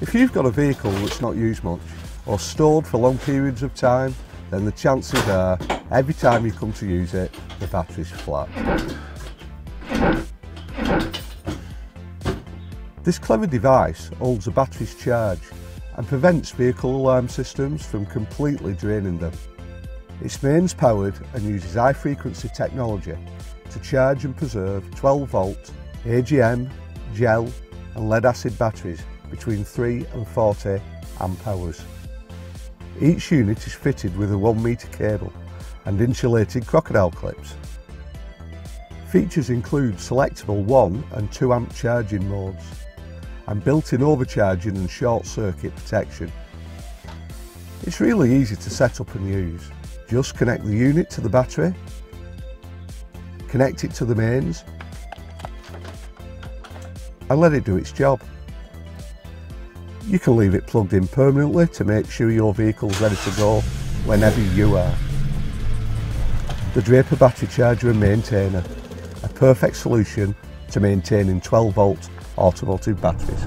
If you've got a vehicle that's not used much or stored for long periods of time, then the chances are every time you come to use it, the battery's flat. This clever device holds the battery's charge and prevents vehicle alarm systems from completely draining them. It's mains powered and uses high frequency technology to charge and preserve 12 volt AGM, gel and lead acid batteries between 3 and 40 amp hours. Each unit is fitted with a 1 metre cable and insulated crocodile clips. Features include selectable 1 and 2 amp charging modes and built-in overcharging and short circuit protection. It's really easy to set up and use. Just connect the unit to the battery, connect it to the mains and let it do its job. You can leave it plugged in permanently to make sure your vehicle's ready to go whenever you are. The Draper Battery Charger and Maintainer, a perfect solution to maintaining 12 volt automotive batteries.